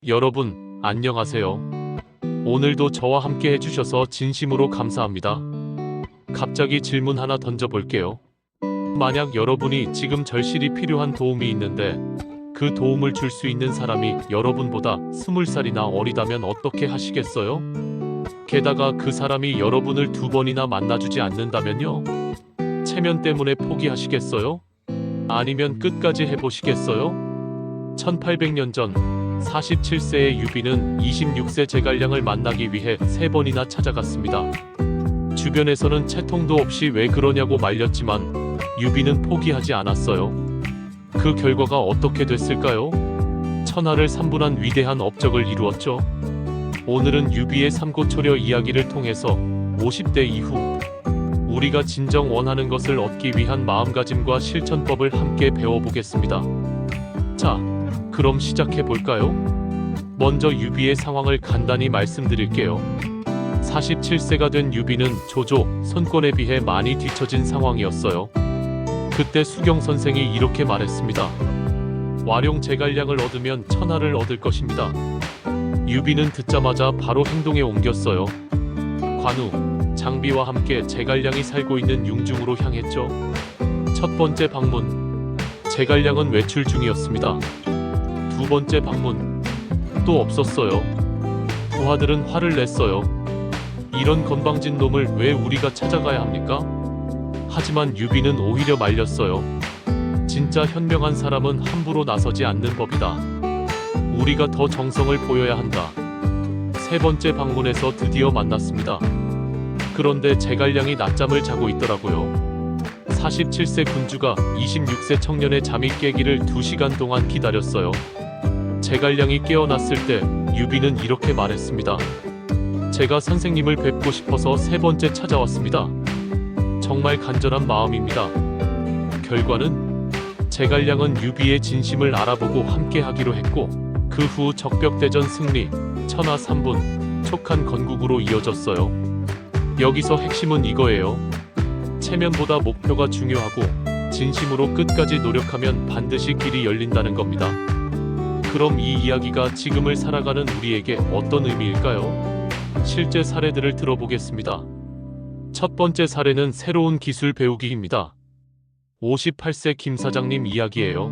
여러분, 안녕하세요. 오늘도 저와 함께 해주셔서 진심으로 감사합니다. 갑자기 질문 하나 던져볼게요. 만약 여러분이 지금 절실히 필요한 도움이 있는데 그 도움을 줄 수 있는 사람이 여러분보다 20살이나 어리다면 어떻게 하시겠어요? 게다가 그 사람이 여러분을 2번이나 만나주지 않는다면요? 체면 때문에 포기하시겠어요? 아니면 끝까지 해보시겠어요? 1800년 전 47세의 유비는 26세 제갈량을 만나기 위해 3번이나 찾아갔습니다. 주변에서는 채통도 없이 왜 그러냐고 말렸지만 유비는 포기하지 않았어요. 그 결과가 어떻게 됐을까요? 천하를 3분한 위대한 업적을 이루었죠. 오늘은 유비의 삼고초려 이야기를 통해서 50대 이후 우리가 진정 원하는 것을 얻기 위한 마음가짐과 실천법을 함께 배워보겠습니다. 자, 그럼 시작해볼까요? 먼저 유비의 상황을 간단히 말씀드릴게요. 47세가 된 유비는 조조, 손권에 비해 많이 뒤처진 상황이었어요. 그때 수경 선생이 이렇게 말했습니다. 와룡 제갈량을 얻으면 천하를 얻을 것입니다. 유비는 듣자마자 바로 행동에 옮겼어요. 관우, 장비와 함께 제갈량이 살고 있는 융중으로 향했죠. 첫 번째 방문, 제갈량은 외출 중이었습니다. 두 번째 방문, 또 없었어요. 부하들은 화를 냈어요. 이런 건방진 놈을 왜 우리가 찾아가야 합니까? 하지만 유비는 오히려 말렸어요. 진짜 현명한 사람은 함부로 나서지 않는 법이다. 우리가 더 정성을 보여야 한다. 세 번째 방문에서 드디어 만났습니다. 그런데 제갈량이 낮잠을 자고 있더라고요. 47세 군주가 26세 청년의 잠이 깨기를 2시간 동안 기다렸어요. 제갈량이 깨어났을 때 유비는 이렇게 말했습니다. 제가 선생님을 뵙고 싶어서 3번째 찾아왔습니다. 정말 간절한 마음입니다. 결과는 제갈량은 유비의 진심을 알아보고 함께하기로 했고 그 후 적벽대전 승리, 천하 3분, 촉한 건국으로 이어졌어요. 여기서 핵심은 이거예요. 체면보다 목표가 중요하고 진심으로 끝까지 노력하면 반드시 길이 열린다는 겁니다. 그럼 이 이야기가 지금을 살아가는 우리에게 어떤 의미일까요? 실제 사례들을 들어보겠습니다. 첫 번째 사례는 새로운 기술 배우기입니다. 58세 김 사장님 이야기예요.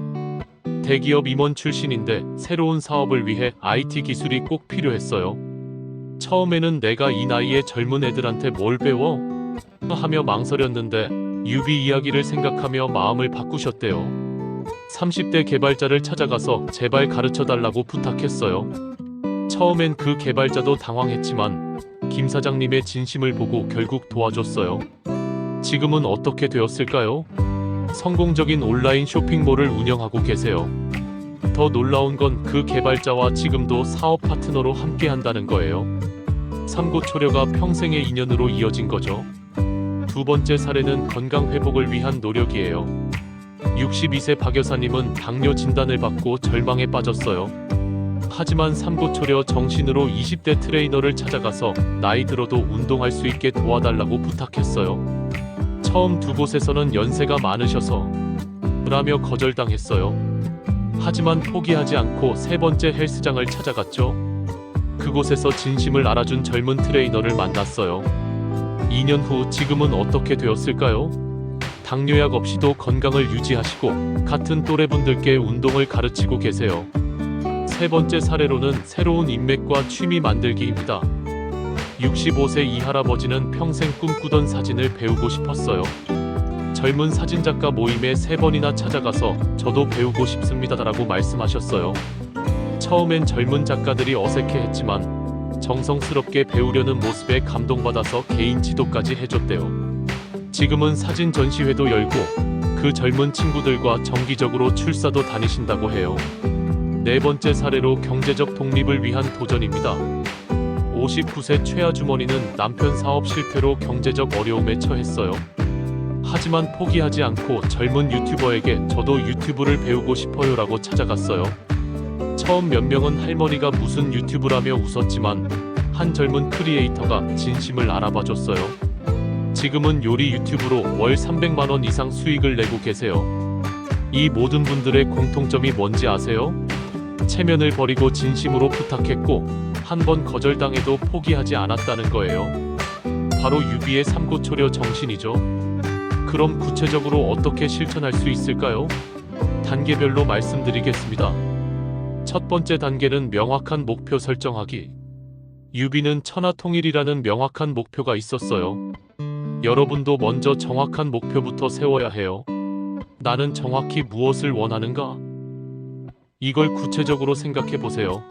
대기업 임원 출신인데 새로운 사업을 위해 IT 기술이 꼭 필요했어요. 처음에는 내가 이 나이에 젊은 애들한테 뭘 배워? 하며 망설였는데 유비 이야기를 생각하며 마음을 바꾸셨대요. 30대 개발자를 찾아가서 제발 가르쳐달라고 부탁했어요. 처음엔 그 개발자도 당황했지만 김 사장님의 진심을 보고 결국 도와줬어요. 지금은 어떻게 되었을까요? 성공적인 온라인 쇼핑몰을 운영하고 계세요. 더 놀라운 건 그 개발자와 지금도 사업 파트너로 함께 한다는 거예요. 삼고초려가 평생의 인연으로 이어진 거죠. 두 번째 사례는 건강 회복을 위한 노력이에요. 62세 박 여사님은 당뇨 진단을 받고 절망에 빠졌어요. 하지만 삼고초려 정신으로 20대 트레이너를 찾아가서 나이 들어도 운동할 수 있게 도와달라고 부탁했어요. 처음 두 곳에서는 연세가 많으셔서 라며 거절당했어요. 하지만 포기하지 않고 세 번째 헬스장을 찾아갔죠. 그곳에서 진심을 알아준 젊은 트레이너를 만났어요. 2년 후 지금은 어떻게 되었을까요? 당뇨약 없이도 건강을 유지하시고 같은 또래분들께 운동을 가르치고 계세요. 세 번째 사례로는 새로운 인맥과 취미 만들기입니다. 65세 이 할아버지는 평생 꿈꾸던 사진을 배우고 싶었어요. 젊은 사진작가 모임에 3번이나 찾아가서 저도 배우고 싶습니다 라고 말씀하셨어요. 처음엔 젊은 작가들이 어색해했지만 정성스럽게 배우려는 모습에 감동받아서 개인 지도까지 해줬대요. 지금은 사진 전시회도 열고 그 젊은 친구들과 정기적으로 출사도 다니신다고 해요. 네 번째 사례로 경제적 독립을 위한 도전입니다. 59세 최아주머니는 남편 사업 실패로 경제적 어려움에 처했어요. 하지만 포기하지 않고 젊은 유튜버에게 저도 유튜브를 배우고 싶어요 라고 찾아갔어요. 처음 몇 명은 할머니가 무슨 유튜브라며 웃었지만 한 젊은 크리에이터가 진심을 알아봐줬어요. 지금은 요리 유튜브로 월 300만원 이상 수익을 내고 계세요. 이 모든 분들의 공통점이 뭔지 아세요? 체면을 버리고 진심으로 부탁했고 한 번 거절당해도 포기하지 않았다는 거예요. 바로 유비의 삼고초려 정신이죠. 그럼 구체적으로 어떻게 실천할 수 있을까요? 단계별로 말씀드리겠습니다. 첫 번째 단계는 명확한 목표 설정하기. 유비는 천하통일이라는 명확한 목표가 있었어요. 여러분도 먼저 정확한 목표부터 세워야 해요. 나는 정확히 무엇을 원하는가? 이걸 구체적으로 생각해 보세요.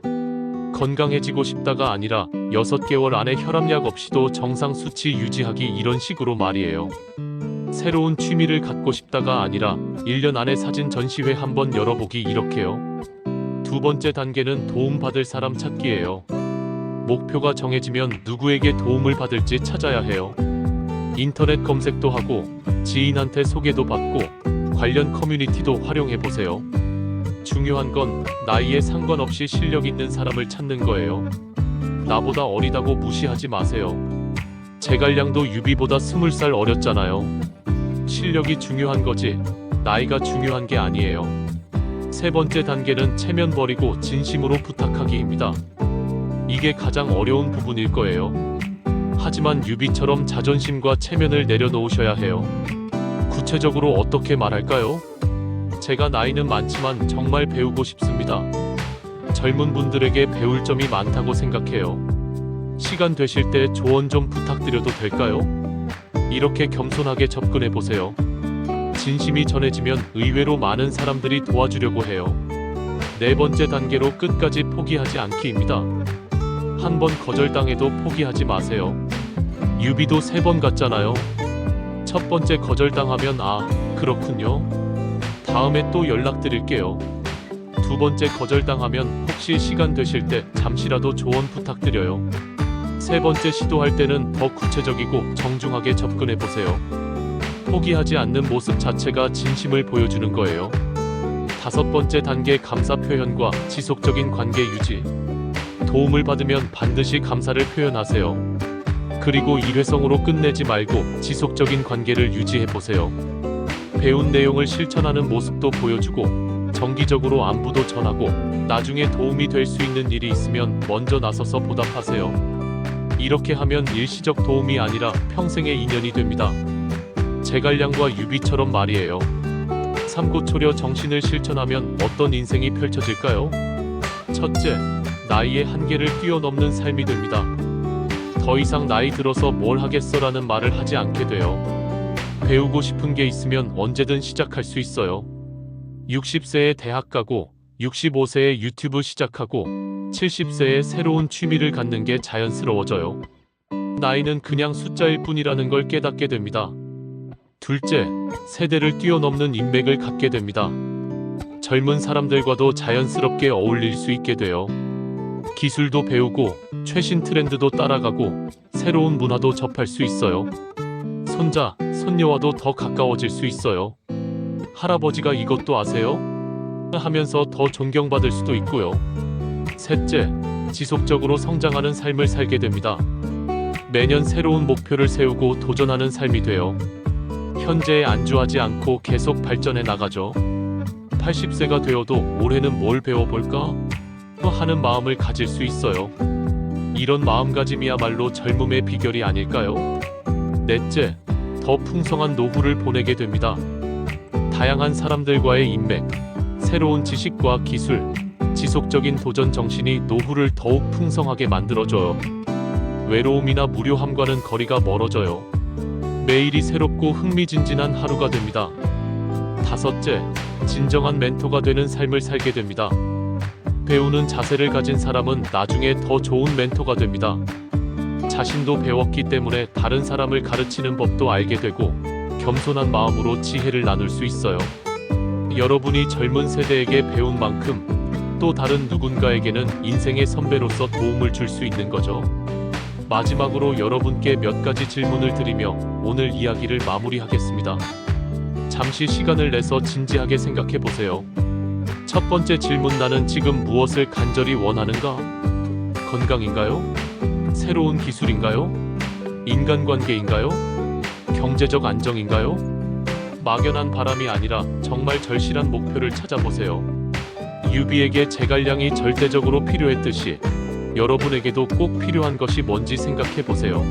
건강해지고 싶다가 아니라 6개월 안에 혈압약 없이도 정상 수치 유지하기, 이런 식으로 말이에요. 새로운 취미를 갖고 싶다가 아니라 1년 안에 사진 전시회 한번 열어보기, 이렇게요. 두 번째 단계는 도움받을 사람 찾기예요. 목표가 정해지면 누구에게 도움을 받을지 찾아야 해요. 인터넷 검색도 하고 지인한테 소개도 받고 관련 커뮤니티도 활용해 보세요. 중요한 건 나이에 상관없이 실력 있는 사람을 찾는 거예요. 나보다 어리다고 무시하지 마세요. 제갈량도 유비보다 20살 어렸잖아요. 실력이 중요한 거지 나이가 중요한 게 아니에요. 세 번째 단계는 체면 버리고 진심으로 부탁하기입니다. 이게 가장 어려운 부분일 거예요. 하지만 유비처럼 자존심과 체면을 내려놓으셔야 해요. 구체적으로 어떻게 말할까요? 제가 나이는 많지만 정말 배우고 싶습니다. 젊은 분들에게 배울 점이 많다고 생각해요. 시간 되실 때 조언 좀 부탁드려도 될까요? 이렇게 겸손하게 접근해 보세요. 진심이 전해지면 의외로 많은 사람들이 도와주려고 해요. 네 번째 단계로 끝까지 포기하지 않기입니다. 한 번 거절당해도 포기하지 마세요. 유비도 3번 갔잖아요. 첫 번째 거절당하면 그렇군요. 다음에 또 연락드릴게요. 두 번째 거절당하면 혹시 시간 되실 때 잠시라도 조언 부탁드려요. 세 번째 시도할 때는 더 구체적이고 정중하게 접근해 보세요. 포기하지 않는 모습 자체가 진심을 보여주는 거예요. 다섯 번째 단계, 감사 표현과 지속적인 관계 유지. 도움을 받으면 반드시 감사를 표현하세요. 그리고 일회성으로 끝내지 말고 지속적인 관계를 유지해 보세요. 배운 내용을 실천하는 모습도 보여주고 정기적으로 안부도 전하고 나중에 도움이 될 수 있는 일이 있으면 먼저 나서서 보답하세요. 이렇게 하면 일시적 도움이 아니라 평생의 인연이 됩니다. 제갈량과 유비처럼 말이에요. 삼고초려 정신을 실천하면 어떤 인생이 펼쳐질까요? 첫째, 나이의 한계를 뛰어넘는 삶이 됩니다. 더 이상 나이 들어서 뭘 하겠어라는 말을 하지 않게 돼요. 배우고 싶은 게 있으면 언제든 시작할 수 있어요. 60세에 대학 가고 65세에 유튜브 시작하고 70세에 새로운 취미를 갖는 게 자연스러워져요. 나이는 그냥 숫자일 뿐이라는 걸 깨닫게 됩니다. 둘째, 세대를 뛰어넘는 인맥을 갖게 됩니다. 젊은 사람들과도 자연스럽게 어울릴 수 있게 돼요. 기술도 배우고 최신 트렌드도 따라가고 새로운 문화도 접할 수 있어요. 손자, 손녀와도 더 가까워질 수 있어요. 할아버지가 이것도 아세요? 하면서 더 존경받을 수도 있고요. 셋째, 지속적으로 성장하는 삶을 살게 됩니다. 매년 새로운 목표를 세우고 도전하는 삶이 돼요. 현재에 안주하지 않고 계속 발전해 나가죠. 80세가 되어도 올해는 뭘 배워볼까? 하는 마음을 가질 수 있어요. 이런 마음가짐이야말로 젊음의 비결이 아닐까요? 넷째, 더 풍성한 노후를 보내게 됩니다. 다양한 사람들과의 인맥, 새로운 지식과 기술, 지속적인 도전 정신이 노후를 더욱 풍성하게 만들어줘요. 외로움이나 무료함과는 거리가 멀어져요. 매일이 새롭고 흥미진진한 하루가 됩니다. 다섯째, 진정한 멘토가 되는 삶을 살게 됩니다. 배우는 자세를 가진 사람은 나중에 더 좋은 멘토가 됩니다. 자신도 배웠기 때문에 다른 사람을 가르치는 법도 알게 되고 겸손한 마음으로 지혜를 나눌 수 있어요. 여러분이 젊은 세대에게 배운 만큼 또 다른 누군가에게는 인생의 선배로서 도움을 줄 수 있는 거죠. 마지막으로 여러분께 몇 가지 질문을 드리며 오늘 이야기를 마무리하겠습니다. 잠시 시간을 내서 진지하게 생각해 보세요. 첫 번째 질문, 나는 지금 무엇을 간절히 원하는가? 건강인가요? 새로운 기술인가요? 인간관계인가요? 경제적 안정인가요? 막연한 바람이 아니라 정말 절실한 목표를 찾아보세요. 유비에게 제갈량이 절대적으로 필요했듯이 여러분에게도 꼭 필요한 것이 뭔지 생각해 보세요.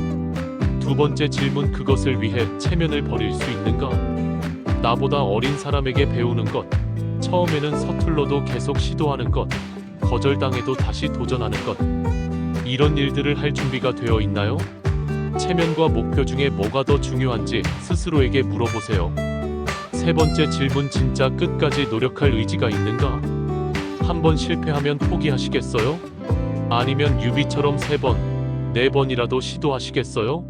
두 번째 질문, 그것을 위해 체면을 버릴 수 있는가? 나보다 어린 사람에게 배우는 것, 처음에는 서툴러도 계속 시도하는 것, 거절당해도 다시 도전하는 것, 이런 일들을 할 준비가 되어 있나요? 체면과 목표 중에 뭐가 더 중요한지 스스로에게 물어보세요. 세 번째 질문, 진짜 끝까지 노력할 의지가 있는가? 한번 실패하면 포기하시겠어요? 아니면 유비처럼 3번, 4번이라도 시도하시겠어요?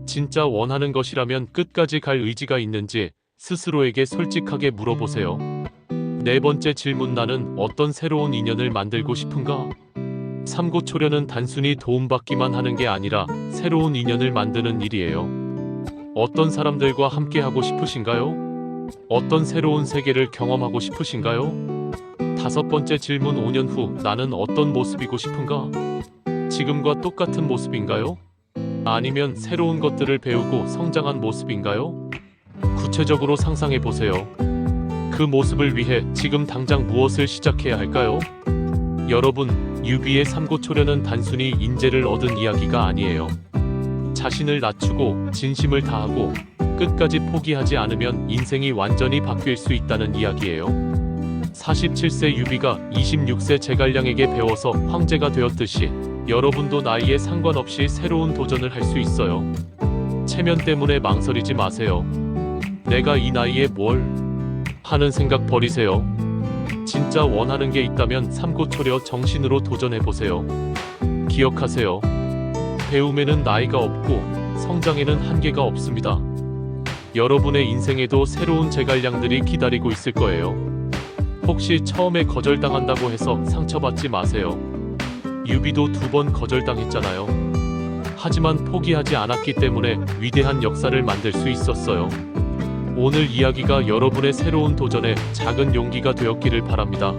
진짜 원하는 것이라면 끝까지 갈 의지가 있는지 스스로에게 솔직하게 물어보세요. 네 번째 질문, 나는 어떤 새로운 인연을 만들고 싶은가? 삼고초려는 단순히 도움받기만 하는 게 아니라 새로운 인연을 만드는 일이에요. 어떤 사람들과 함께 하고 싶으신가요? 어떤 새로운 세계를 경험하고 싶으신가요? 다섯 번째 질문, 5년 후 나는 어떤 모습이고 싶은가? 지금과 똑같은 모습인가요? 아니면 새로운 것들을 배우고 성장한 모습인가요? 구체적으로 상상해 보세요. 그 모습을 위해 지금 당장 무엇을 시작해야 할까요? 여러분, 유비의 삼고초려는 단순히 인재를 얻은 이야기가 아니에요. 자신을 낮추고 진심을 다하고 끝까지 포기하지 않으면 인생이 완전히 바뀔 수 있다는 이야기예요. 47세 유비가 26세 제갈량에게 배워서 황제가 되었듯이 여러분도 나이에 상관없이 새로운 도전을 할 수 있어요. 체면 때문에 망설이지 마세요. 내가 이 나이에 뭘 하는 생각 버리세요. 진짜 원하는 게 있다면 삼고초려 정신으로 도전해보세요. 기억하세요. 배움에는 나이가 없고 성장에는 한계가 없습니다. 여러분의 인생에도 새로운 제갈량들이 기다리고 있을 거예요. 혹시 처음에 거절당한다고 해서 상처받지 마세요. 유비도 2번 거절당했잖아요. 하지만 포기하지 않았기 때문에 위대한 역사를 만들 수 있었어요. 오늘 이야기가 여러분의 새로운 도전에 작은 용기가 되었기를 바랍니다.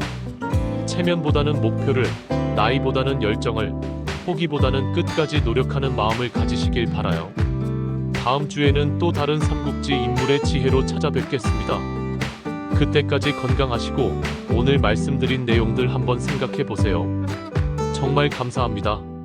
체면보다는 목표를, 나이보다는 열정을, 포기보다는 끝까지 노력하는 마음을 가지시길 바라요. 다음 주에는 또 다른 삼국지 인물의 지혜로 찾아뵙겠습니다. 그때까지 건강하시고 오늘 말씀드린 내용들 한번 생각해 보세요. 정말 감사합니다.